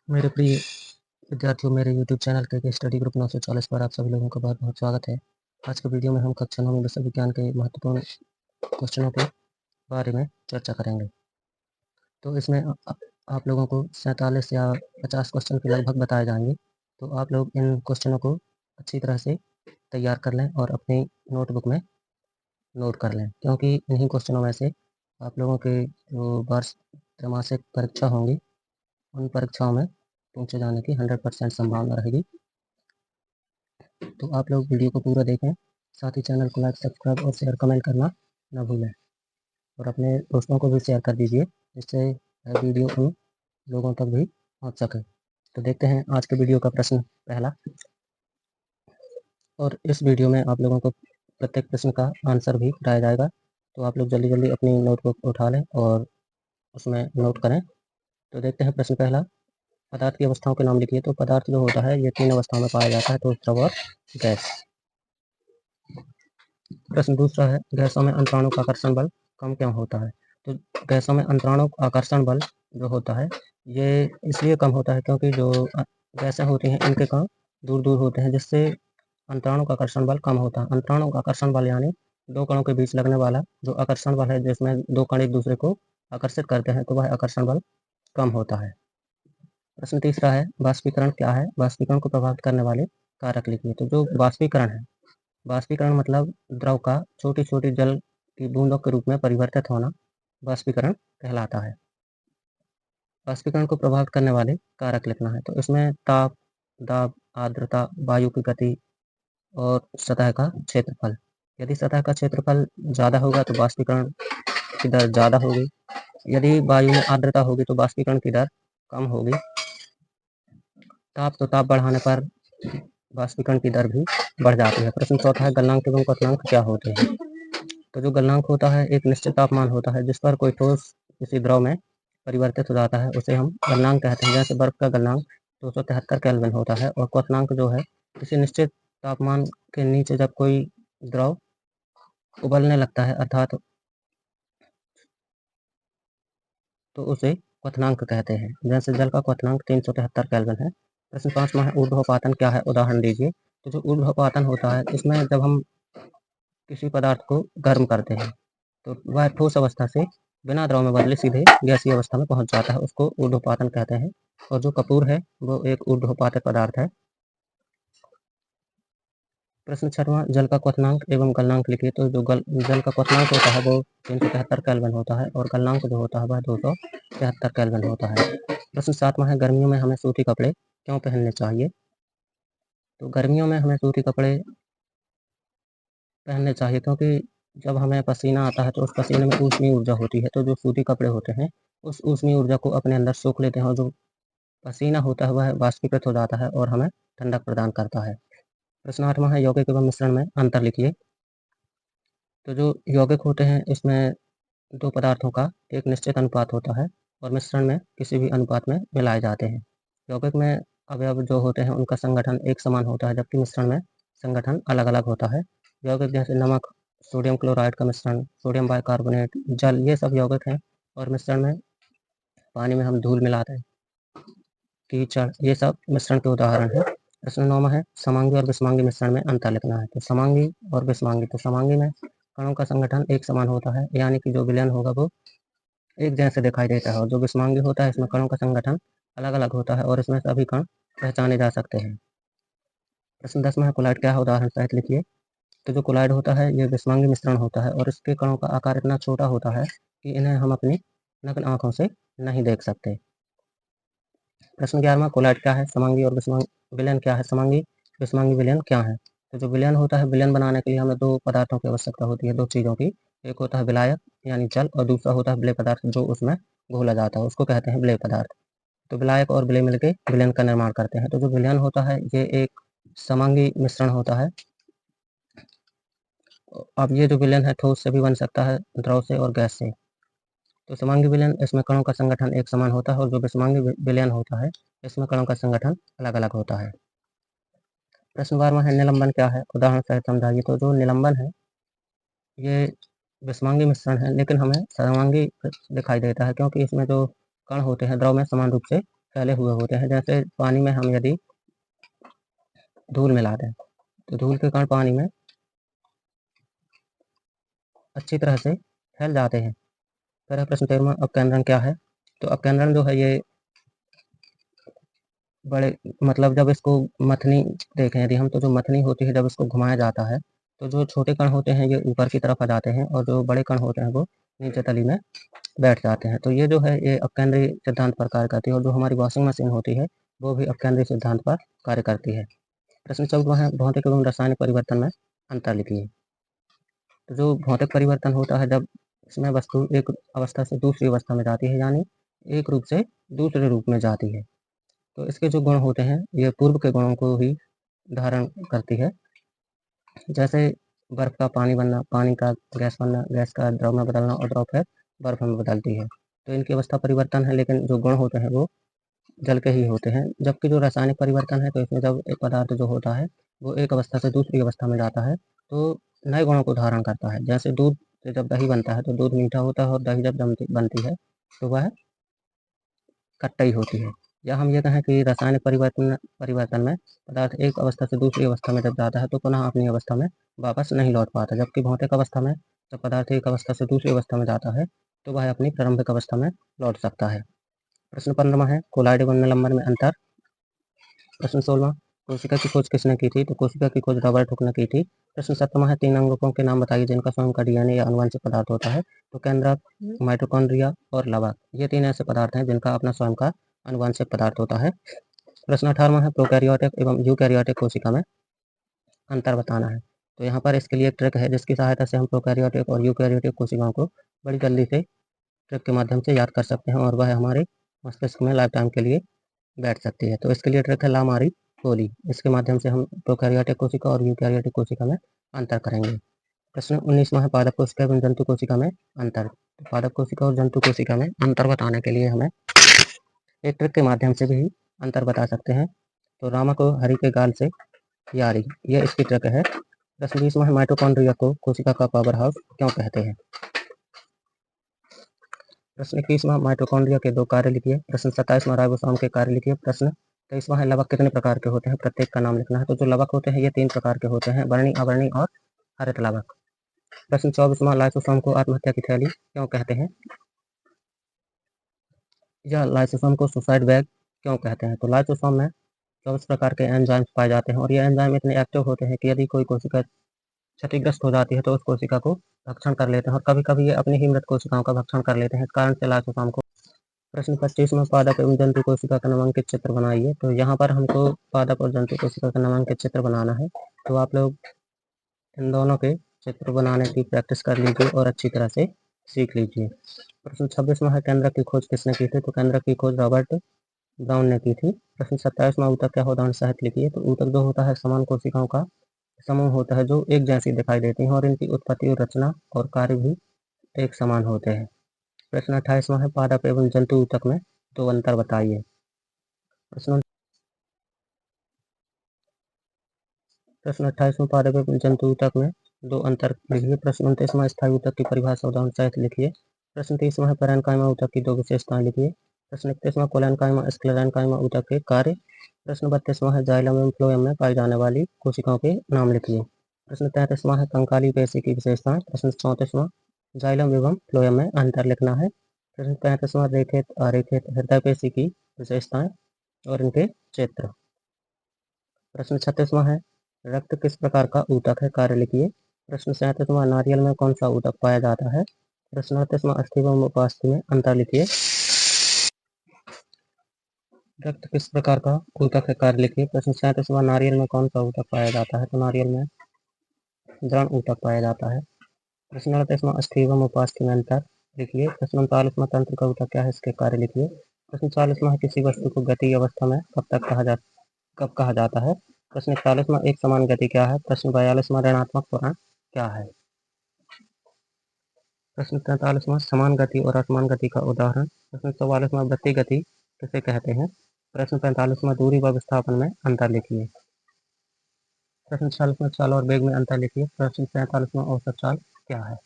मेरे प्रिय विद्यार्थियों, मेरे YouTube चैनल के स्टडी ग्रुप 940 पर आप सभी लोगों का बहुत बहुत स्वागत है। आज के वीडियो में हम कक्षा 9 में विषय विज्ञान के महत्वपूर्ण क्वेश्चनों के बारे में चर्चा करेंगे। तो इसमें आप लोगों को 47 या 50 क्वेश्चन के लगभग बताए जाएंगे। तो आप लोग इन क्वेश्चनों को अच्छी तरह से तैयार कर लें और अपनी नोटबुक में नोट कर लें, क्योंकि इन्हीं क्वेश्चनों में से आप लोगों के जो वर्ष त्रैमासिक परीक्षा होंगी, उन परीक्षाओं में पूछे जाने की 100% संभावना रहेगी। तो आप लोग वीडियो को पूरा देखें, साथ ही चैनल को लाइक, सब्सक्राइब और शेयर कमेंट करना ना भूलें, और अपने दोस्तों को भी शेयर कर दीजिए, जिससे वीडियो उन लोगों तक भी पहुंच सके। तो देखते हैं आज के वीडियो का प्रश्न पहला, और इस वीडियो में आप लोगों को प्रत्येक प्रश्न का आंसर भी बताया जाएगा। तो आप लोग जल्दी जल्दी अपनी नोटबुक उठा लें और उसमें नोट करें। तो देखते हैं प्रश्न पहला, पदार्थ की अवस्थाओं के नाम लिखिए। तो पदार्थ जो होता है ये 3 अवस्थाओं में पाया जाता है, तो द्रव और गैस। प्रश्न दूसरा है, गैसों में अंतराणु का आकर्षण बल कम क्यों होता है? तो गैसों में अंतराणु आकर्षण बल जो होता है ये इसलिए कम होता है क्योंकि जो गैसें होती हैं इनके कण दूर दूर होते हैं, जिससे अंतराणु का आकर्षण बल कम होता है। अंतराणु का आकर्षण बल यानी दो कणों के बीच लगने वाला जो आकर्षण बल है, जिसमें दो कण एक दूसरे को आकर्षित करते हैं, तो वह आकर्षण बल कम होता है। प्रश्न तीसरा है, वाष्पीकरण क्या है? वाष्पीकरण को प्रभावित करने वाले कारक लिखिए। तो जो वाष्पीकरण है, वाष्पीकरण मतलब द्रव का छोटी छोटी जल की बूंदों के रूप में परिवर्तित होना वाष्पीकरण कहलाता है। वाष्पीकरण को प्रभावित करने वाले कारक लिखना है। तो इसमें ताप, दाब, आर्द्रता, वायु की गति और सतह का क्षेत्रफल। यदि सतह का क्षेत्रफल ज़्यादा होगा तो वाष्पीकरण की दर ज़्यादा होगी। यदि वायु में आर्द्रता होगी तो वाष्पीकरण की दर कम होगी। ताप, तो ताप बढ़ाने पर वाष्पीकरण की दर भी बढ़ जाती है। प्रश्न चौथा है, गलनांक एवं क्वथनांक क्या होते हैं? तो जो गलनांक होता है एक निश्चित तापमान होता है जिस पर कोई ठोस किसी द्रव में परिवर्तित हो जाता है, उसे हम गलनांक कहते हैं। जैसे बर्फ का गलनांक 273 केल्विन होता है। और क्वथनांक जो है किसी निश्चित तापमान के नीचे जब कोई द्रव उबलने लगता है अर्थात, तो उसे क्वथनांक कहते हैं। जैसे जल का क्वथनांक 373 केल्विन है। प्रश्न 5वां है, ऊर्ध्वपातन क्या है? उदाहरण दीजिए। तो जो ऊर्ध्वपातन होता है इसमें जब हम किसी पदार्थ को गर्म करते हैं तो वह ठोस अवस्था से बिना द्रव में बदले सीधे गैसीय अवस्था में पहुंच जाता है, उसको ऊर्ध्वपातन कहते हैं। और जो कपूर है वो एक ऊर्ध्वपातित पदार्थ है। प्रश्न 6वां, जल का क्वथनांक एवं गलनांक लिखिए। तो जो जल का क्वथनांक होता है वो 373 केल्विन होता है, और गलनांक जो होता है वह 273 केल्विन होता है। प्रश्न 7वां है, गर्मियों में हमें सूती कपड़े क्यों पहनने चाहिए? तो गर्मियों में हमें सूती कपड़े पहनने चाहिए क्योंकि जब हमें पसीना आता है तो उस पसीने में ऊष्मीय ऊर्जा होती है। तो जो सूती कपड़े होते हैं उस ऊष्मीय ऊर्जा को अपने अंदर सोख लेते हैं, और जो पसीना होता है वह वाष्पीकृत हो जाता है और हमें ठंडक प्रदान करता है। प्रश्न 8वां है, यौगिक एवं मिश्रण में अंतर लिखिए। तो जो यौगिक होते हैं इसमें दो पदार्थों का एक निश्चित अनुपात होता है, और मिश्रण में किसी भी अनुपात में मिलाए जाते हैं। यौगिक में अवयव जो होते हैं उनका संगठन एक समान होता है, जबकि मिश्रण में संगठन अलग अलग होता है। यौगिक जैसे नमक, सोडियम क्लोराइड का मिश्रण, सोडियम बाइकार्बोनेट, जल, ये सब यौगिक हैं। और मिश्रण में पानी में हम धूल मिलाते हैं, कीचड़, ये सब मिश्रण के उदाहरण हैं। प्रश्न 9वां है, समांगी और विषमांगी मिश्रण में अंतर लिखना है। तो समांगी और विषमांगी, तो समांगी में कणों का संगठन एक समान होता है, यानी कि जो विलयन होगा वो एक जैसे दिखाई देता है। और जो विषमांगी होता है इसमें कणों का संगठन अलग अलग होता है और इसमें सभी कण पहचाने जा सकते हैं। प्रश्न 10वां है, कोलाइड क्या है? उदाहरण सहित लिखिए। तो जो कोलाइड होता है ये विषमांगी मिश्रण होता है, और इसके कणों का आकार इतना छोटा होता है कि इन्हें हम अपनी नग्न आंखों से नहीं देख सकते। प्रश्न 11वां, कोलाइड क्या है? समांगी और विषमांगी विलयन क्या है? समांगी विषमांगी विलयन क्या है? तो जो विलयन होता है, विलयन बनाने के लिए हमें दो पदार्थों की आवश्यकता होती है, दो चीज़ों की। एक होता है विलायक यानी जल, और दूसरा होता है विलेय पदार्थ जो उसमें घोला जाता है, उसको कहते हैं विलेय पदार्थ। तो विलायक और विलेय मिलकर विलयन का निर्माण करते हैं। तो जो विलयन होता है ये एक समांगी मिश्रण होता है। अब ये जो विलयन है ठोस से भी बन सकता है, द्रव से और गैस से। तो समांगी विलयन इसमें कणों का संगठन एक समान होता है, और जो विषमांगी विलयन होता है इसमें कणों का संगठन अलग अलग होता है। प्रश्न 12वां है, निलंबन क्या है? उदाहरण सहित समझाइए। तो जो निलंबन है ये विषमांगी मिश्रण है, लेकिन हमें समांगी दिखाई देता है क्योंकि इसमें जो कण होते हैं द्रव में समान रूप से फैले हुए होते हैं। जैसे पानी में हम यदि धूल मिला दें तो धूल के कण पानी में अच्छी तरह से फैल जाते हैं। फिर है प्रश्न 13वां, अपकेंद्रण क्या है? तो अपकेंद्रण जो है ये बड़े मतलब जब इसको मथनी देखें यदि हम, तो जो मथनी होती है जब इसको घुमाया जाता है तो जो छोटे कण होते हैं ये ऊपर की तरफ आ जाते हैं और जो बड़े कण होते हैं वो नीचे तली में बैठ जाते हैं। तो ये जो है ये अपकेंद्री सिद्धांत पर कार्य करती है, और जो हमारी वॉशिंग मशीन होती है वो भी अपकेंद्री सिद्धांत पर कार्य करती है। प्रश्न 14वां है, भौतिक एवं रासायनिक परिवर्तन में अंतर लिखिए। तो जो भौतिक परिवर्तन होता है जब इसमें वस्तु एक अवस्था से दूसरी अवस्था में जाती है, यानी एक रूप से दूसरे रूप में जाती है, तो इसके जो गुण होते हैं ये पूर्व के गुणों को ही धारण करती है। जैसे बर्फ का पानी बनना, पानी का गैस बनना, गैस का द्रव में बदलना और द्रव फिर बर्फ में बदलती है। तो इनकी अवस्था परिवर्तन है, लेकिन जो गुण होते हैं वो जल के ही होते हैं। जबकि जो रासायनिक परिवर्तन है, तो इसमें जब एक पदार्थ जो होता है वो एक अवस्था से दूसरी अवस्था में जाता है तो नए गुणों को धारण करता है। जैसे दूध से जब दही बनता है तो दूध मीठा होता है, और दही जब बनती है तो वह खट्टाई होती है। या हम ये कहें कि रासायनिक परिवर्तन में पदार्थ एक अवस्था से दूसरी अवस्था में जब जाता है तो पुनः अपनी अवस्था में वापस नहीं लौट पाता। जबकि भौतिक अवस्था में जब पदार्थ एक अवस्था से दूसरी अवस्था में जाता है तो वह अपनी प्रारंभिक अवस्था में लौट सकता है। प्रश्न 15वां है, कोलाइड व निलंबन में अंतर। प्रश्न 16वां, कोशिका की खोज किसने की थी? तो कोशिका की खोज रॉबर्ट हुक ने की थी। प्रश्न 17वां है, 3 अंगकों के नाम बताइए जिनका स्वयं का डीएनए या आनुवंशिक पदार्थ होता है। तो केंद्रक, माइटोकॉन्ड्रिया और लवक, ये 3 ऐसे पदार्थ हैं जिनका अपना स्वयं का आनुवंशिक पदार्थ होता है। प्रश्न 18वां है, प्रोकैरियोटिक एवं यूकैरियोटिक कोशिका में अंतर बताना है। तो यहाँ पर इसके लिए एक ट्रिक है जिसकी सहायता से हम प्रोकैरियोटिक और यूकैरियोटिक कोशिकाओं को बड़ी जल्दी से ट्रिक के माध्यम से याद कर सकते हैं, और वह हमारे मस्तिष्क में लाइफ टाइम के लिए बैठ सकती है। तो इसके लिए ट्रिक है लामारी गोली। इसके माध्यम से हम प्रोकैरियोटिक कोशिका और यूकैरियोटिक कोशिका में अंतर करेंगे। प्रश्न 19वां है, पादप कोशिका एवं जंतु कोशिका में अंतर। तो पादप कोशिका और जंतु कोशिका में अंतर बताने के लिए हमें एक ट्रिक के माध्यम से भी अंतर बता सकते हैं। तो रामा को हरि के गाल से यारी, यह इसकी ट्रिक है। प्रश्न 20वां है, माइटोकॉन्ड्रिया को कोशिका का पावर हाउस क्यों कहते हैं? प्रश्न 21वां, माइटोकॉन्ड्रिया के 2 कार्य लिखिए। प्रश्न 27वां, राइबोसोम के कार्य लिखिए। प्रश्न 23वां है, लवक कितने प्रकार के होते हैं? प्रत्येक का नाम लिखना है। तो जो लवक होते हैं ये 3 प्रकार के होते हैं, वर्णी, अवर्णी और हरित लवक। प्रश्न 24वां, लाइसोसोम को आत्महत्या की थैली क्यों कहते हैं? या लाइसोसोम को सुसाइड बैग क्यों कहते हैं? तो लाइसोसोम में 24 प्रकार के एंजाइम्स पाए जाते हैं, और ये एंजाइम इतने एक्टिव होते हैं कि यदि कोई कोशिका क्षतिग्रस्त हो जाती है तो उस कोशिका को भक्षण कर लेते हैं, और कभी कभी ये अपनी ही मृत कोशिकाओं का भक्षण कर लेते हैं। इस कारण से लाइसोसोम को। प्रश्न 25 में, पादप एवं जंतु कोशिका का नामांकित चित्र बनाइए। तो यहाँ पर हमको पादप और जंतु कोशिका का नामांकित चित्र बनाना है। तो आप लोग इन दोनों के चित्र बनाने की प्रैक्टिस कर लीजिए और अच्छी तरह से सीख लीजिए। प्रश्न 26 में है, केंद्रक की खोज किसने की थी? तो केंद्रक की खोज रॉबर्ट ब्राउन ने की थी। प्रश्न 27 में, ऊतक क्या उदाहरण सहित लिखिए। तो ऊतक जो होता है समान कोशिकाओं का समूह होता है जो एक जैसी दिखाई देती हैं, और इनकी उत्पत्ति और रचना और कार्य भी एक समान होते हैं। प्रश्न 28वां है, पादप एवं जंतु ऊतक में 2 अंतर बताइए। प्रश्न 28 में, पादप एवं जंतु ऊतक में 2 अंतर लिखिए। प्रश्न 29वां, स्थायी ऊतक की परिभाषा उदाहरण सहित लिखिए। प्रश्न 30वां है, पैरेन्काइमा ऊतक की 2 विशेषताएं लिखिए। प्रश्न 31वां, कोलेनकाइमा स्क्लेरेन्काइमा ऊतक के कार्य। प्रश्न 32वां है, जाइलम एवं फ्लोएम में पाई जाने वाली कोशिकाओं के नाम लिखिए। प्रश्न 33वां है, कंकाली पेशी की विशेषताएं। प्रश्न 34वां, जाइलम एवं फ्लोएम में अंतर लिखना है। प्रश्न 35वां, रेखित अरेखित हृदय पेशी की विशेषताएं और इनके क्षेत्र। प्रश्न 36वां है, रक्त किस प्रकार का ऊतक है? कार्य लिखिए। प्रश्न 37वां, नारियल में कौन सा ऊतक पाया जाता है? प्रश्न 38वां, अस्थि एवं उपास्थि में अंतर लिखिए। रक्त किस प्रकार का ऊतक है? कार्य लिखिए। प्रश्न 37वां, नारियल में कौन सा ऊतक पाया जाता है? तो नारियल में दृढ़ ऊतक पाया जाता है। प्रश्न 38वां, अस्थि एवं उपास्थि में अंतर लिखिए। प्रश्न 39वां, तंत्र का ऊतक क्या है? इसके कार्य लिखिए। प्रश्न 40वां है, किसी वस्तु को गति अवस्था में कब कहा जाता है? प्रश्न 41वां, एक समान गति क्या है? प्रश्न 42वां, ऋणात्मक त्वरण क्या है? प्रश्न 43वां, समान गति और असमान गति का उदाहरण। प्रश्न 44वां, वृत्तीय गति किसे कहते हैं? प्रश्न 45वां, दूरी व विस्थापन में अंतर लिखिए। प्रश्न 46वां, चाल और वेग में अंतर लिखिए। प्रश्न 47वां, औसत चाल क्या है?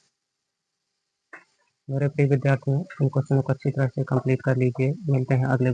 मेरे प्रिय विद्यार्थियों, इन क्वेश्चनों को अच्छी तरह से कंप्लीट कर लीजिए। मिलते हैं अगले